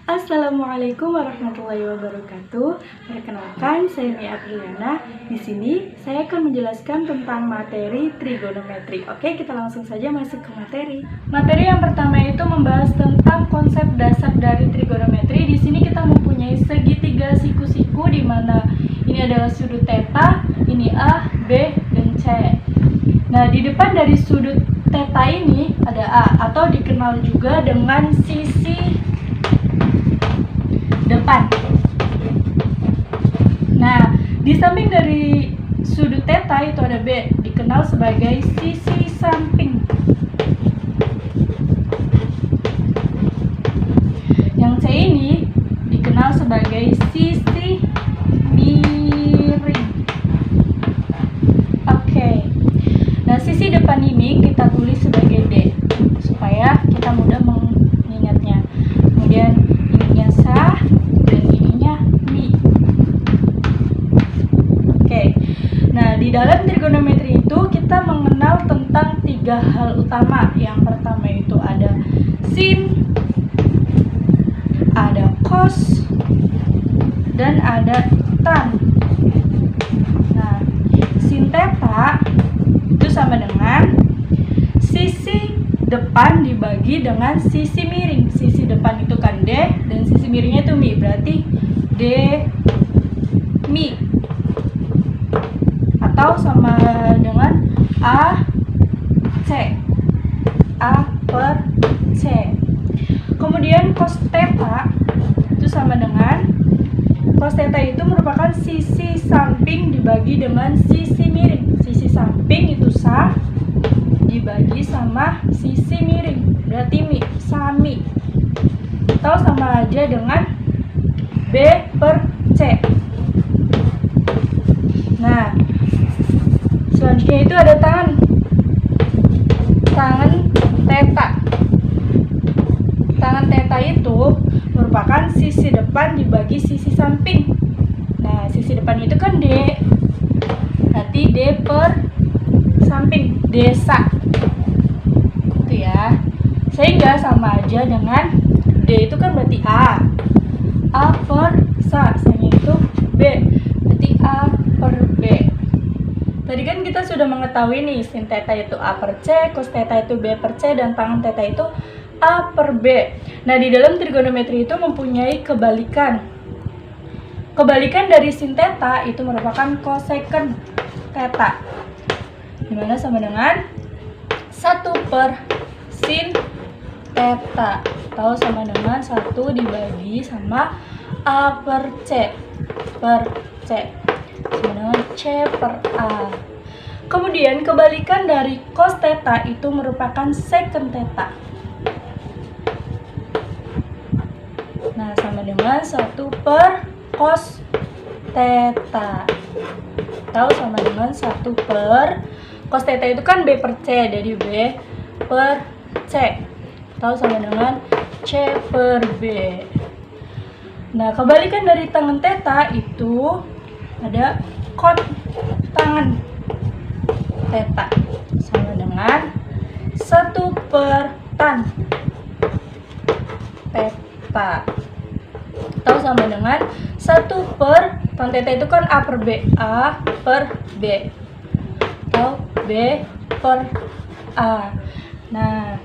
Assalamualaikum warahmatullahi wabarakatuh. Perkenalkan, saya Mia Apriliana. Di sini saya akan menjelaskan tentang materi trigonometri. Oke, kita langsung saja masuk ke materi. Materi yang pertama itu membahas tentang konsep dasar dari trigonometri. Di sini kita mempunyai segitiga siku-siku di mana ini adalah sudut theta, ini A, B, dan C. Nah, di depan dari sudut theta ini ada A atau dikenal juga dengan sisi depan. Nah, di samping dari sudut theta itu ada B, dikenal sebagai sisi samping. Yang C ini dikenal sebagai sisi miring. Oke. Nah, sisi depan ini kita tulis sebagai D supaya kita mudah mengingatnya. Kemudian ininya sah dan ininya mi. Oke. Nah, di dalam trigonometri itu kita mengenal tentang 3 hal utama. Yang pertama itu ada sin, ada cos, dan ada tan. Nah, sin theta itu sama dengan sisi depan dibagi dengan sisi miring. Sisi depan itu kan D dan sisi miringnya itu mi, berarti D mi, atau sama dengan A C, A per C. Kemudian cos theta itu sama dengan, cos theta itu merupakan sisi samping dibagi dengan sisi miring. Sisi samping itu sah dibagi sama sisi miring, berarti mi, sami, atau sama aja dengan B per C. Nah, selanjutnya itu ada tangan theta. Tangan theta itu merupakan sisi depan dibagi sisi samping. Nah, sisi depan itu kan D, berarti D per samping, desa. Itu ya. Sehingga sama aja dengan D itu kan berarti A. A per sa, sanya itu B, berarti A per B. Tadi kan kita sudah mengetahui nih, sin theta itu A per C, cos theta itu B per C, dan tangan theta itu A per B. Nah, di dalam trigonometri itu mempunyai kebalikan. Kebalikan dari sin theta itu merupakan cosecant theta, dimana sama dengan 1 per sin theta, atau sama dengan 1 dibagi sama A per C per C, sama dengan C per A. Kemudian kebalikan dari cos theta itu merupakan secant theta. Nah, sama dengan 1 per cos theta, atau sama dengan 1 per cos theta itu kan B per C, jadi B per C, atau sama dengan C per B. Nah, kebalikan dari tangan theta itu ada cot tangan theta, sama dengan 1 per tan theta, atau sama dengan 1 per tan theta itu kan A per B, A per B, atau B per A. Nah,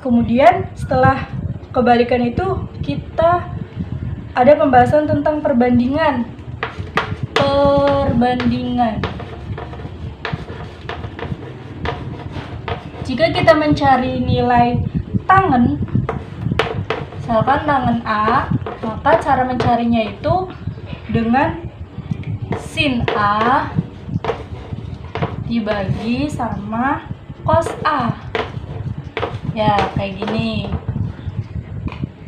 kemudian setelah kebalikan itu kita ada pembahasan tentang perbandingan. Jika kita mencari nilai tangen, misalkan tangen A, maka cara mencarinya itu dengan sin A dibagi sama cos A. Ya, kayak gini.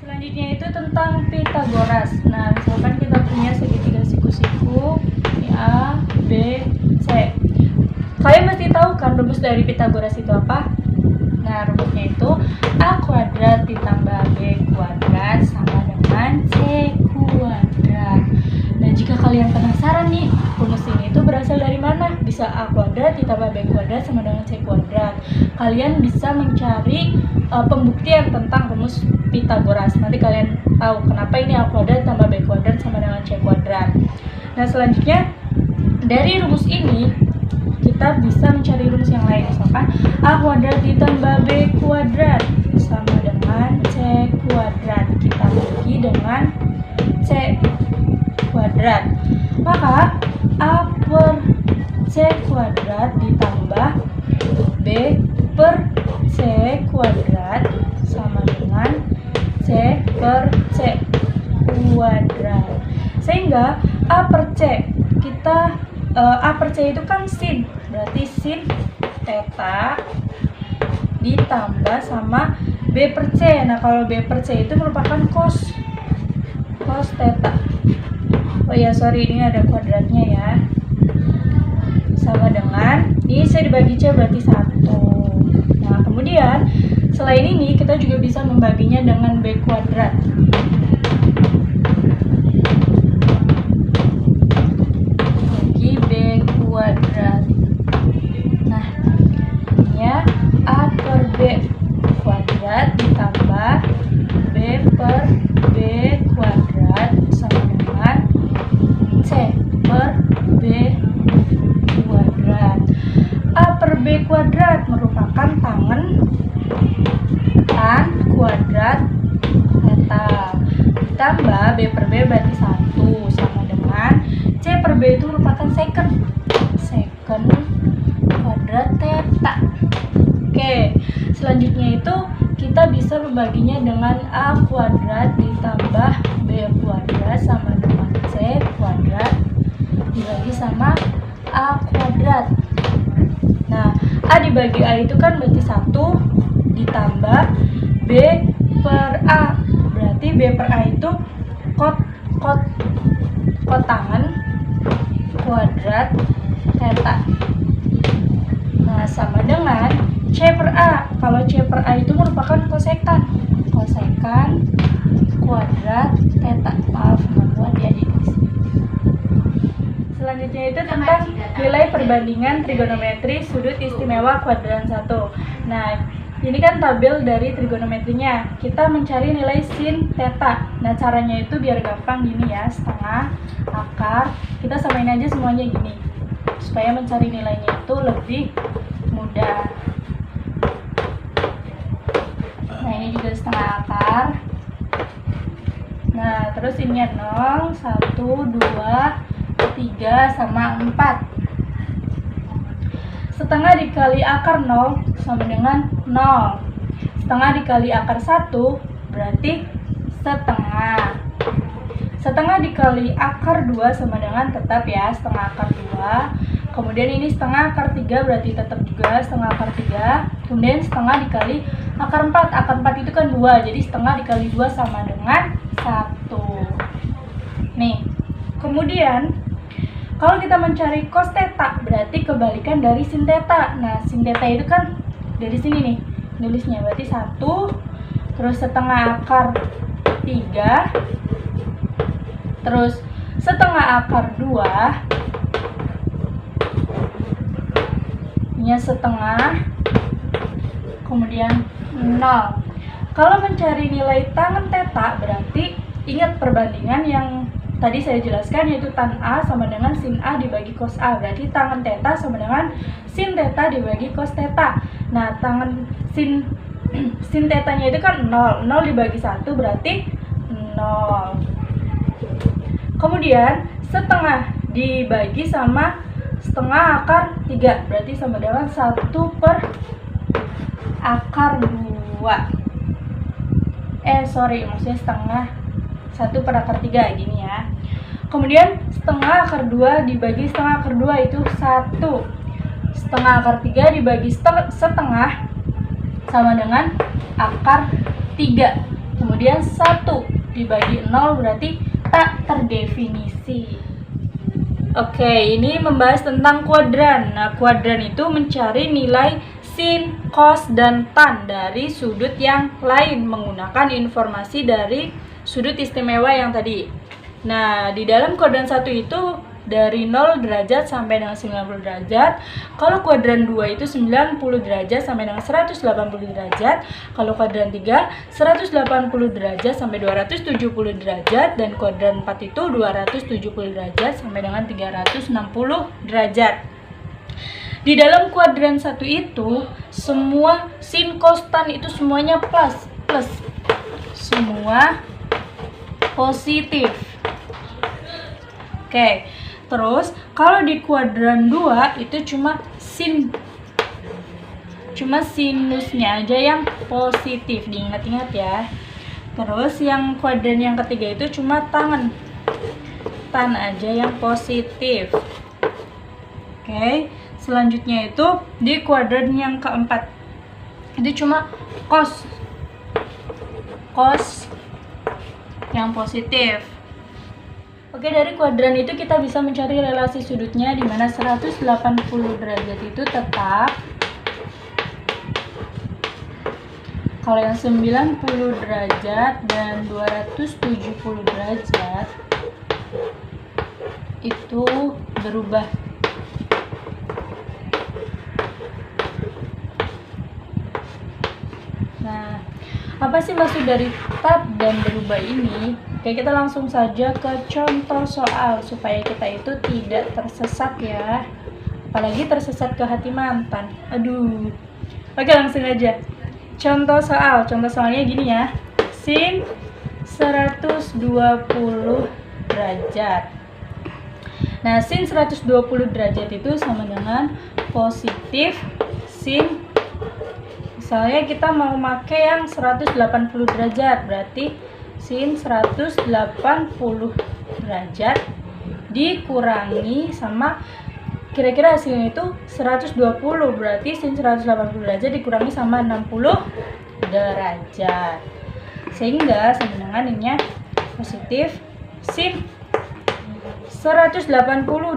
Selanjutnya itu tentang Pythagoras. Nah, misalkan kita punya segitiga siku-siku, ini A, B, C. Kalian mesti tahu kan rumus dari Pythagoras itu apa? Nah, rumusnya itu A kuadrat ditambah B kuadrat sama dengan C kuadrat. Nah, jika kalian penasaran nih, rumus ini itu berasal dari mana? Bisa A kuadrat ditambah B kuadrat sama dengan C kuadrat. Kalian bisa mencari pembuktian tentang rumus Pythagoras. Nanti kalian tahu kenapa ini A kuadrat tambah B kuadrat sama dengan C kuadrat. Nah, selanjutnya dari rumus ini kita bisa mencari rumus yang lain. Misalkan A kuadrat ditambah B kuadrat sama dengan C kuadrat. Kita bagi dengan C kuadrat. Maka A per C kuadrat ditambah B per C kuadrat sama dengan C per C kuadrat. Sehingga A per C, A per C itu kan sin, berarti sin theta ditambah sama B per C. Nah, kalau B per C itu merupakan cos theta. Oh ya, sorry, ini ada kuadratnya ya. Sama dengan, ini saya dibagi C berarti 1. Nah, kemudian selain ini kita juga bisa membaginya dengan B kuadrat. Bagi B kuadrat. Nah, ya A per B kuadrat ditambah B per B kuadrat sama dengan C per B kuadrat. A per B kuadrat merupakan tan kuadrat theta ditambah B per B berarti 1 sama dengan C per B itu merupakan secant kuadrat theta. Oke, selanjutnya itu kita bisa membaginya dengan A kuadrat ditambah B kuadrat sama dengan C kuadrat dibagi sama A kuadrat. Nah, A dibagi A itu kan berarti 1 ditambah B per A. Berarti B per A itu kotangan kuadrat theta. Nah, sama dengan C per A. Kalau C per A itu merupakan kosekan kuadrat theta. Maaf, membuat ya di sini. Selanjutnya itu tentang nilai perbandingan trigonometri sudut istimewa kuadran 1. Nah, ini kan tabel dari trigonometrinya. Kita mencari nilai sin theta. Nah, caranya itu biar gampang gini ya, setengah akar. Kita samain aja semuanya gini, supaya mencari nilainya itu lebih mudah. Nah, ini juga setengah akar. Nah, terus ini 0, 1, 2, 3, sama 4. Setengah dikali akar 0 sama dengan 0. Setengah dikali akar 1 berarti setengah. Setengah dikali akar 2 sama dengan tetap ya, setengah akar 2. Kemudian ini setengah akar 3 berarti tetap juga setengah akar 3. Kemudian setengah dikali akar 4. Akar 4 itu kan 2, jadi setengah dikali 2 sama dengan 1. Nih, kemudian kalau kita mencari cos theta berarti kebalikan dari sin theta. Nah, sin theta itu kan dari sini nih nulisnya, berarti 1, terus setengah akar 3, terus setengah akar 2, nya setengah, kemudian 0. Kalau mencari nilai tan theta berarti ingat perbandingan yang tadi saya jelaskan, yaitu tan A sama dengan sin A dibagi cos A. Berarti tan theta sama dengan sin theta dibagi cos theta. Nah, sin theta-nya itu kan 0. 0 dibagi 1 berarti 0. Kemudian setengah dibagi sama setengah akar 3 berarti sama dengan 1 per akar 2. Maksudnya setengah 1 per akar 3 gini ya. Kemudian setengah akar 2 dibagi setengah akar 2 itu 1. Setengah akar 3 dibagi setengah sama dengan akar 3. Kemudian 1 dibagi 0 berarti tak terdefinisi. Oke, ini membahas tentang kuadran. Nah, kuadran itu mencari nilai sin, cos, dan tan dari sudut yang lain menggunakan informasi dari sudut istimewa yang tadi. Nah, di dalam kuadran 1 itu dari 0 derajat sampai dengan 90 derajat. Kalau kuadran 2 itu 90 derajat sampai dengan 180 derajat. Kalau kuadran 3 180 derajat sampai 270 derajat, dan kuadran 4 itu 270 derajat sampai dengan 360 derajat. Di dalam kuadran 1 itu semua sin cos tan itu semuanya plus. Semua positif. Oke. Terus kalau di kuadran 2 itu cuma sinusnya aja yang positif, diingat-ingat ya. Terus yang kuadran yang ketiga itu cuma tan aja yang positif. Oke. Selanjutnya itu di kuadran yang keempat itu cuma cos yang positif. Oke, dari kuadran itu kita bisa mencari relasi sudutnya, di mana 180 derajat itu tetap. Kalau yang 90 derajat dan 270 derajat itu berubah. Nah, apa sih maksud dari tetap dan berubah ini? Oke, kita langsung saja ke contoh soal supaya kita itu tidak tersesat ya. Apalagi tersesat ke hati mantan. Aduh. Oke, langsung aja. Contoh soalnya gini ya. Sin 120 derajat. Nah, sin 120 derajat itu sama dengan positif sin. Misalnya kita mau pakai yang 180 derajat, berarti sin 180 derajat dikurangi sama kira-kira hasilnya itu 120, berarti sin 180 derajat dikurangi sama 60 derajat. Sehingga sama dengan ininya positif sin 180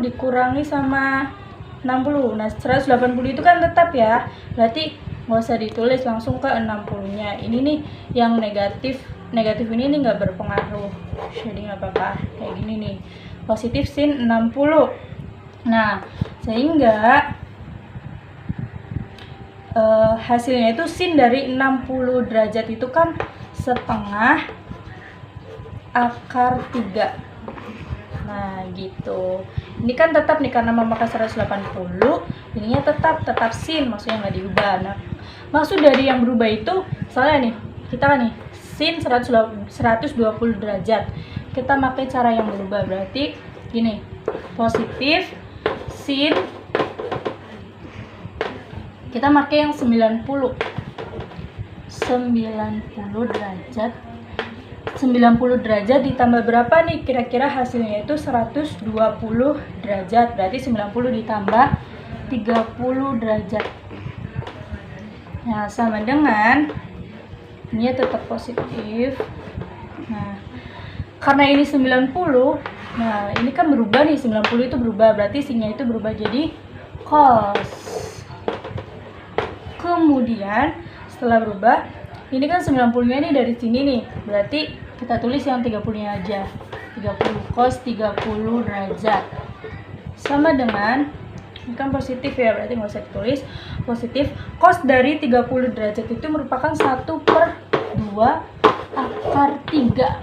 dikurangi sama 60. Nah, 180 itu kan tetap ya, berarti nggak usah ditulis, langsung ke 60-nya. Ini nih yang negatif ini nggak berpengaruh, jadi nggak apa-apa. Kayak gini nih, positif sin 60. Nah, sehingga hasilnya itu sin dari 60 derajat itu kan setengah akar 3. Nah, gitu. Ini kan tetap nih karena memakai 180, ininya tetap sin, maksudnya nggak diubah. Nah, maksud dari yang berubah itu, soalnya nih, kita kan nih sin 120 derajat. Kita pakai cara yang berubah, berarti gini, positif sin, kita pakai yang 90 derajat. 90 derajat ditambah berapa nih? Kira-kira hasilnya itu 120 derajat. Berarti 90 ditambah 30 derajat. Nah, sama dengan ini tetap positif. Nah, karena ini 90, nah ini kan berubah nih, 90 itu berubah, berarti sinnya itu berubah jadi cos. Kemudian setelah berubah, ini kan 90-nya ini dari sini nih, berarti kita tulis yang 30-nya aja. 30 cos 30 derajat. Sama dengan, ini kan positif ya, berarti nggak usah ditulis. Positif cos dari 30 derajat itu merupakan 1/2 akar 3.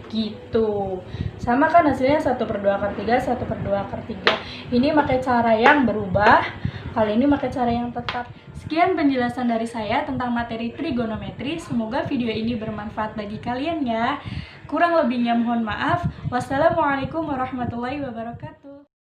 Gitu. Sama kan hasilnya 1/2 akar 3, 1/2 akar 3. Ini pakai cara yang berubah, kali ini pakai cara yang tetap. Sekian penjelasan dari saya tentang materi trigonometri. Semoga video ini bermanfaat bagi kalian ya. Kurang lebihnya mohon maaf. Wassalamualaikum warahmatullahi wabarakatuh.